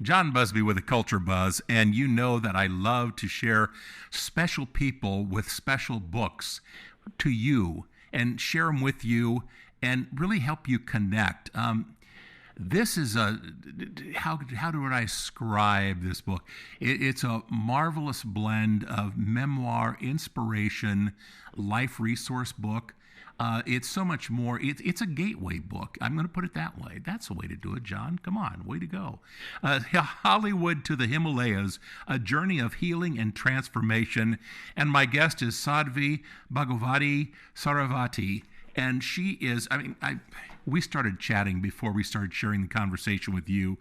John Busbee with a Culture Buzz, and you know that I love to share special people with special books to you and share them with you and really help you connect. This is how do I describe this book? It's a marvelous blend of memoir, inspiration, life resource book. It's so much more. It's a gateway book. I'm going to put it that way. That's the way to do it, John. Come on, way to go. Hollywood to the Himalayas, a journey of healing and transformation. And my guest is Sadhviji Saravati. And she is, we started chatting before we started sharing the conversation with you.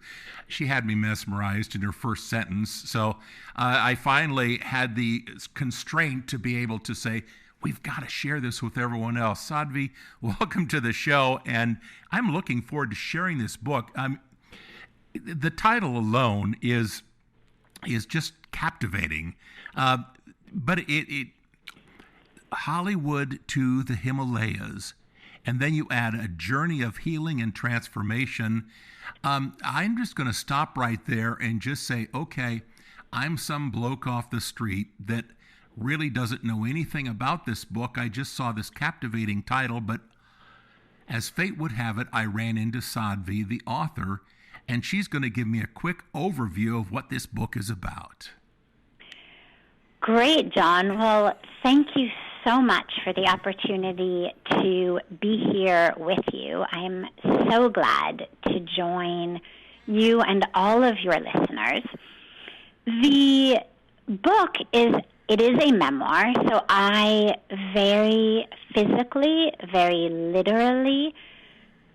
She had me mesmerized in her first sentence. So I finally had the constraint to be able to say, we've got to share this with everyone else. Sadhvi, welcome to the show, and I'm looking forward to sharing this book. The title alone is just captivating, but it Hollywood to the Himalayas, and then you add a journey of healing and transformation. I'm just going to stop right there and just say, okay, I'm some bloke off the street that really doesn't know anything about this book. I just saw this captivating title, but as fate would have it, I ran into Sadhvi, the author, and she's going to give me a quick overview of what this book is about. Great, John. Well, thank you so much for the opportunity to be here with you. I'm so glad to join you and all of your listeners. The book is a memoir, so I very physically, very literally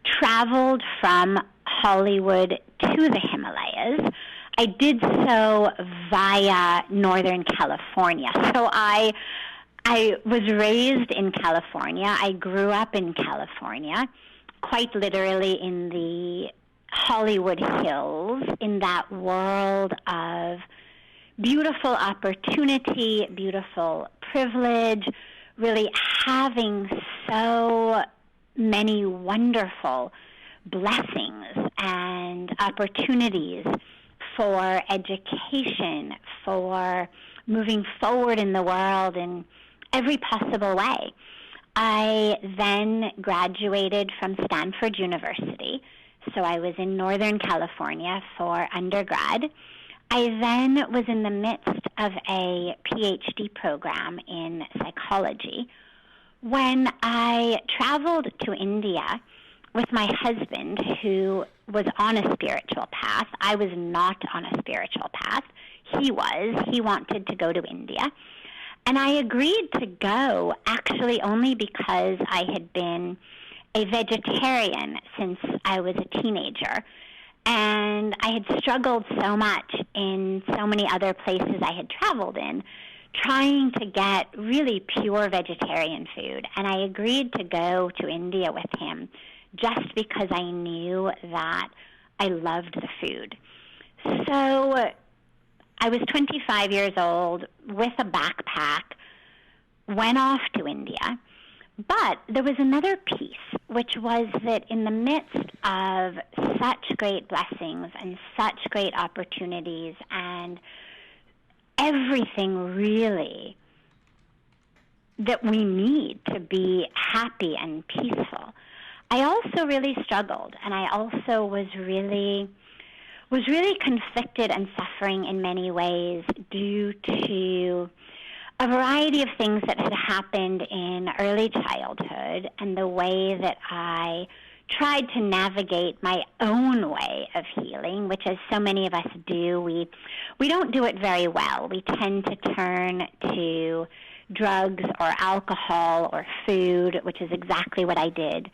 traveled from Hollywood to the Himalayas. I did so via Northern California. So I was raised in California. I grew up in California, quite literally in the Hollywood Hills, in that world of beautiful opportunity, beautiful privilege, really having so many wonderful blessings and opportunities for education, for moving forward in the world in every possible way. I then graduated from Stanford University, so I was in Northern California for undergrad. I then was in the midst of a PhD program in psychology when I traveled to India with my husband, who was on a spiritual path. I was not on a spiritual path. He was. He wanted to go to India. And I agreed to go actually only because I had been a vegetarian since I was a teenager. And I had struggled so much in so many other places I had traveled in, trying to get really pure vegetarian food. And I agreed to go to India with him just because I knew that I loved the food. So I was 25 years old with a backpack, went off to India. But there was another piece, which was that in the midst of such great blessings and such great opportunities and everything really that we need to be happy and peaceful, I also really struggled, and I also was really conflicted and suffering in many ways due to a variety of things that had happened in early childhood and the way that I tried to navigate my own way of healing, which as so many of us do, we don't do it very well. We tend to turn to drugs or alcohol or food, which is exactly what I did.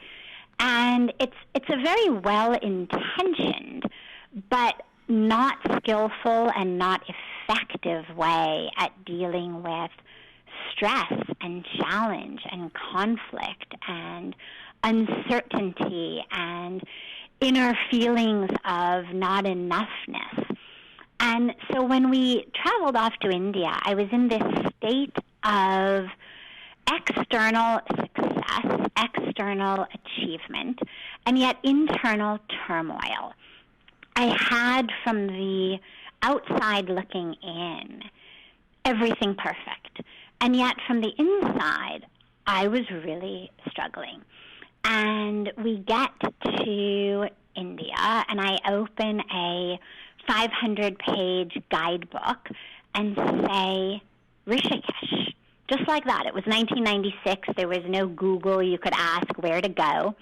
And it's a very well-intentioned but not skillful and not effective way at dealing with stress and challenge and conflict and uncertainty and inner feelings of not enoughness. And so when we traveled off to India, I was in this state of external success, external achievement, and yet internal turmoil. I had, from the outside looking in, everything perfect. And yet from the inside, I was really struggling. And we get to India, and I open a 500-page guidebook and say, Rishikesh. Just like that. It was 1996. There was no Google. You could ask where to go.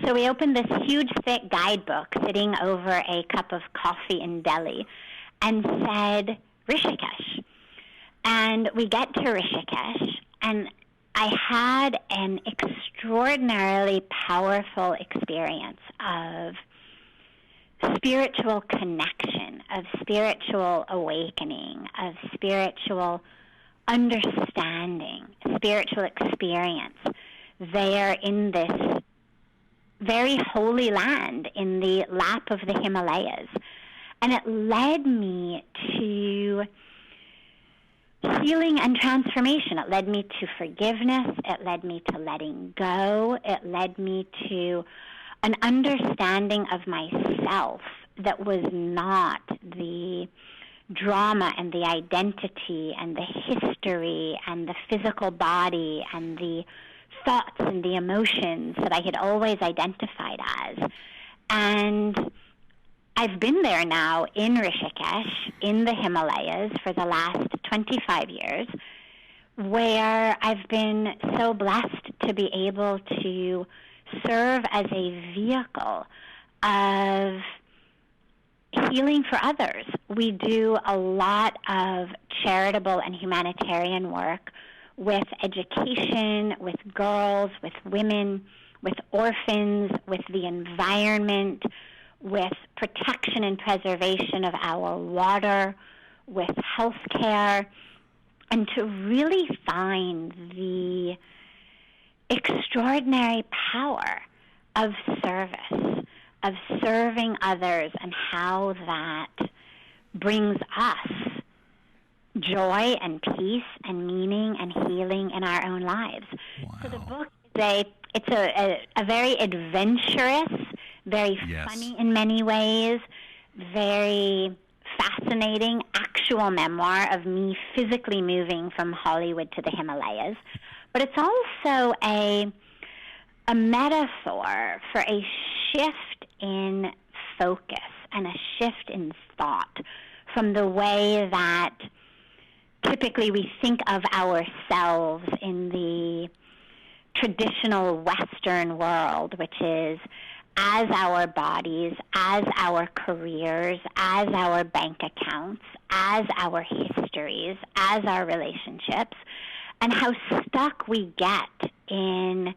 So we opened this huge, thick guidebook sitting over a cup of coffee in Delhi and said, Rishikesh. And we get to Rishikesh, and I had an extraordinarily powerful experience of spiritual connection, of spiritual awakening, of spiritual understanding, spiritual experience there in this very holy land in the lap of the Himalayas. And it led me to healing and transformation. It led me to forgiveness. It led me to letting go. It led me to an understanding of myself that was not the drama and the identity and the history and the physical body and the thoughts and the emotions that I had always identified as. And I've been there now in Rishikesh, in the Himalayas, for the last 25 years, where I've been so blessed to be able to serve as a vehicle of healing for others. We do a lot of charitable and humanitarian work with education, with girls, with women, with orphans, with the environment, with protection and preservation of our water, with healthcare, and to really find the extraordinary power of service, of serving others, and how that brings us joy and peace and meaning and healing in our own lives. Wow. So the book is a very adventurous, very funny in many ways, very fascinating actual memoir of me physically moving from Hollywood to the Himalayas. But it's also a metaphor for a shift in focus and a shift in thought from the way that typically we think of ourselves in the traditional Western world, which is as our bodies, as our careers, as our bank accounts, as our histories, as our relationships, and how stuck we get in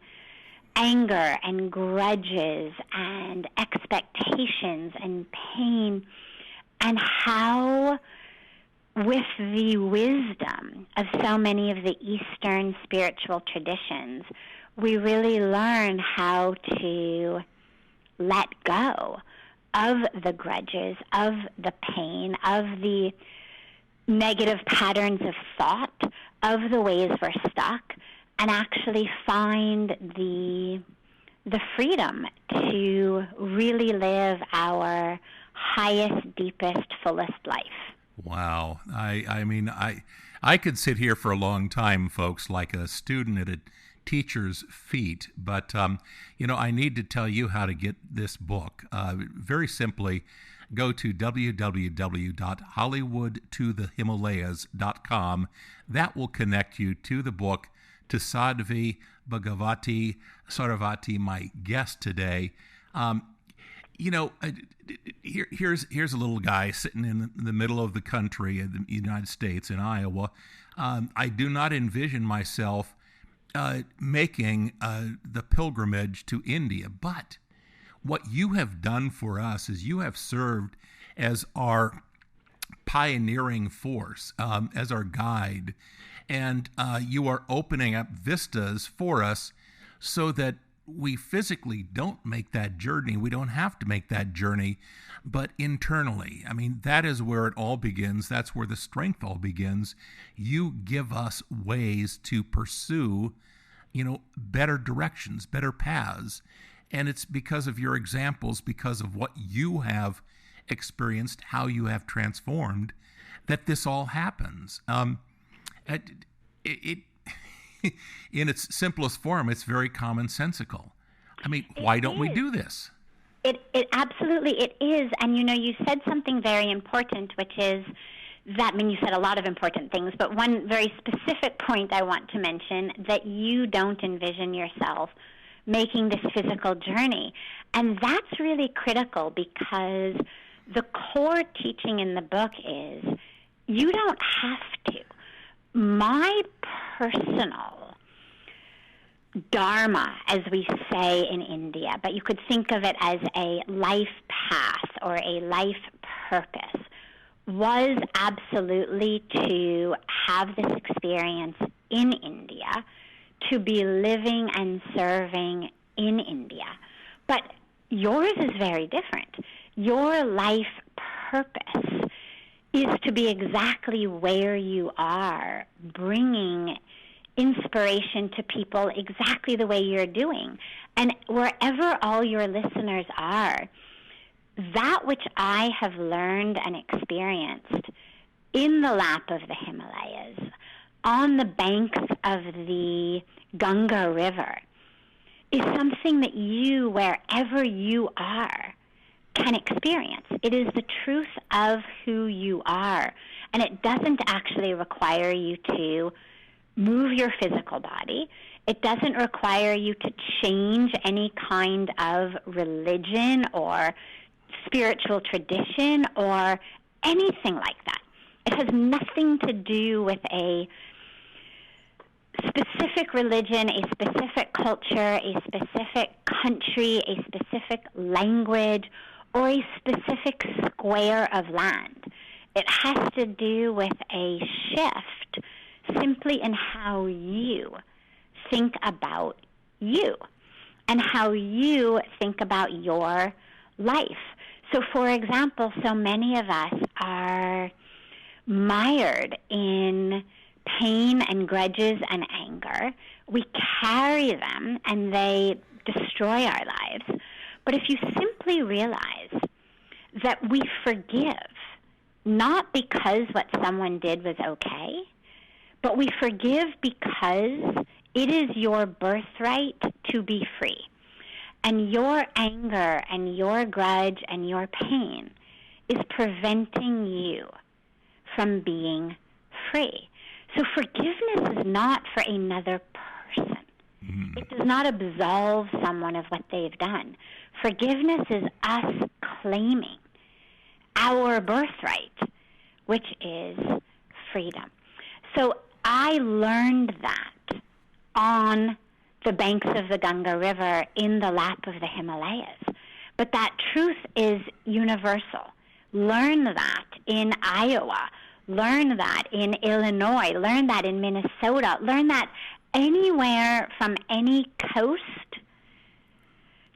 anger and grudges and expectations and pain, and how with the wisdom of so many of the Eastern spiritual traditions, we really learn how to let go of the grudges, of the pain, of the negative patterns of thought, of the ways we're stuck, and actually find the freedom to really live our highest, deepest, fullest life. Wow. I mean, I could sit here for a long time, folks, like a student at a teacher's feet, but, I need to tell you how to get this book. Very simply, go to www.hollywoodtothehimalayas.com. That will connect you to the book, to Sadhviji Sarasvati, my guest today. Here's a little guy sitting in the middle of the country of the United States in Iowa. I do not envision myself making the pilgrimage to India, but what you have done for us is you have served as our pioneering force, as our guide, and you are opening up vistas for us so that we physically don't make that journey. We don't have to make that journey, but internally. I mean, that is where it all begins. That's where the strength all begins. You give us ways to pursue, better directions, better paths. And it's because of your examples, because of what you have experienced, how you have transformed, that this all happens. It in its simplest form, it's very commonsensical. I mean, why don't we do this? It absolutely it is. And you said something very important, which is that, I mean, you said a lot of important things, but one very specific point I want to mention, that you don't envision yourself making this physical journey. And that's really critical, because the core teaching in the book is you don't have to. My personal dharma, as we say in India, but you could think of it as a life path or a life purpose, was absolutely to have this experience in India, to be living and serving in India. But yours is very different. Your life purpose is to be exactly where you are, bringing inspiration to people exactly the way you're doing. And wherever all your listeners are, that which I have learned and experienced in the lap of the Himalayas, on the banks of the Ganga River, is something that you, wherever you are, can experience. It is the truth of who you are. And it doesn't actually require you to move your physical body. It doesn't require you to change any kind of religion or spiritual tradition or anything like that. It has nothing to do with a specific religion, a specific culture, a specific country, a specific language, or a specific square of land. It has to do with a shift simply in how you think about you and how you think about your life. So, for example, so many of us are mired in pain and grudges and anger. We carry them and they destroy our lives. But if you simply realize that we forgive, not because what someone did was okay, but we forgive because it is your birthright to be free. And your anger and your grudge and your pain is preventing you from being free. So forgiveness is not for another person. It does not absolve someone of what they've done. Forgiveness is us claiming our birthright, which is freedom. So I learned that on the banks of the Ganga River in the lap of the Himalayas. But that truth is universal. Learn that in Iowa. Learn that in Illinois. Learn that in Minnesota. Learn that anywhere from any coast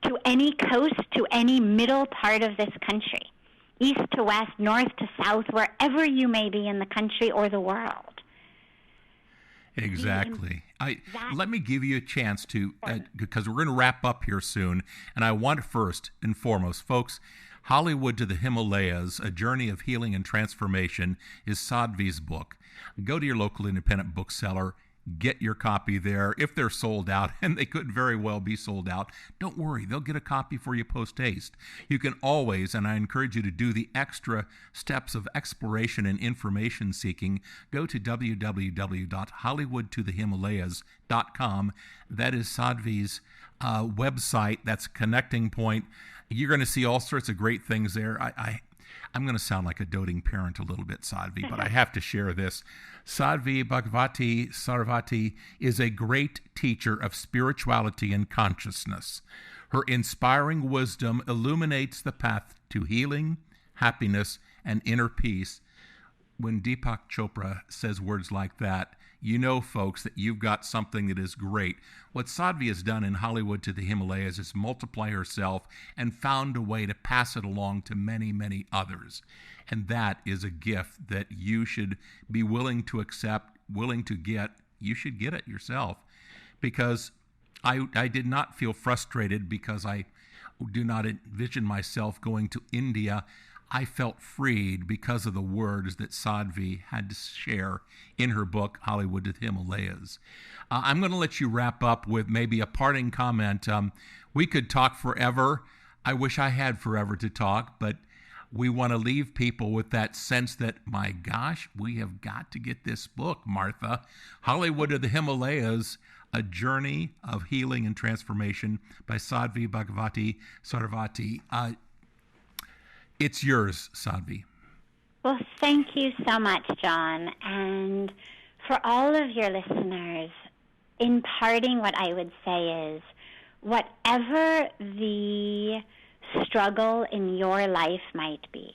to any middle part of this country, east to west, north to south, wherever you may be in the country or the world. Exactly. Let me give you a chance to, because we're going to wrap up here soon, and I want first and foremost, folks, Hollywood to the Himalayas, A Journey of Healing and Transformation is Sadhvi's book. Go to your local independent bookseller, get your copy there. If they're sold out, and they could very well be sold out, don't worry, they'll get a copy for you post-haste. You can always, and I encourage you to do the extra steps of exploration and information seeking, go to www.hollywoodtothehimalayas.com. That is Sadhvi's website. That's a connecting point. You're going to see all sorts of great things there. I'm going to sound like a doting parent a little bit, Sadhvi, but I have to share this. Sadhvi Bhagavati Sarvati is a great teacher of spirituality and consciousness. Her inspiring wisdom illuminates the path to healing, happiness, and inner peace. When Deepak Chopra says words like that, you know, folks, that you've got something that is great. What Sadhvi has done in Hollywood to the Himalayas is multiply herself and found a way to pass it along to many, many others. And that is a gift that you should be willing to accept, willing to get. You should get it yourself. Because I did not feel frustrated because I do not envision myself going to India. I felt freed because of the words that Sadhvi had to share in her book, Hollywood to the Himalayas. I'm going to let you wrap up with maybe a parting comment. We could talk forever. I wish I had forever to talk, but we want to leave people with that sense that, my gosh, we have got to get this book, Martha. Hollywood to the Himalayas, A Journey of Healing and Transformation by Sadhvi Bhagavati Sarasvati. It's yours, Sadhvi. Well, thank you so much, John. And for all of your listeners, in parting, what I would say is, whatever the struggle in your life might be,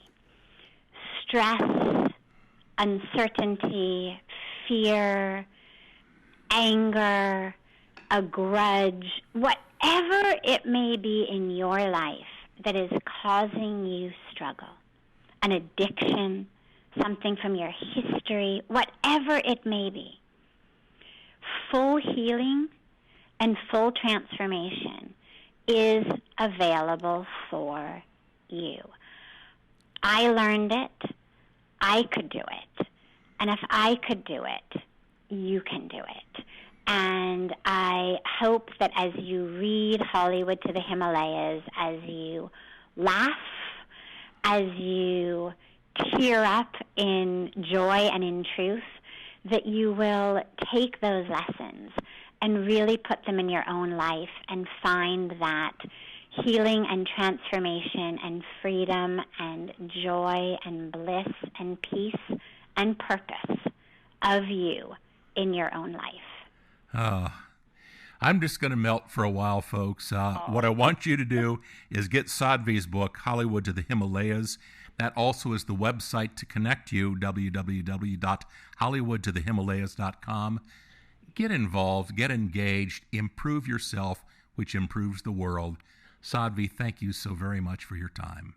stress, uncertainty, fear, anger, a grudge, whatever it may be in your life that is causing you struggle, an addiction, something from your history, whatever it may be, full healing and full transformation is available for you. I learned it. I could do it. And if I could do it, you can do it. And I hope that as you read Hollywood to the Himalayas, as you laugh, as you tear up in joy and in truth, that you will take those lessons and really put them in your own life and find that healing and transformation and freedom and joy and bliss and peace and purpose of you in your own life. I'm just going to melt for a while, folks. What I want you to do is get Sadhvi's book, Hollywood to the Himalayas. That also is the website to connect you, www.hollywoodtothehimalayas.com. Get involved, get engaged, improve yourself, which improves the world. Sadhvi, thank you so very much for your time.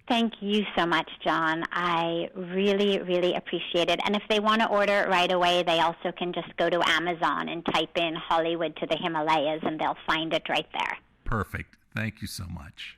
Thank you so much, John. I really, really appreciate it. And if they want to order it right away, they also can just go to Amazon and type in Hollywood to the Himalayas, and they'll find it right there. Perfect. Thank you so much.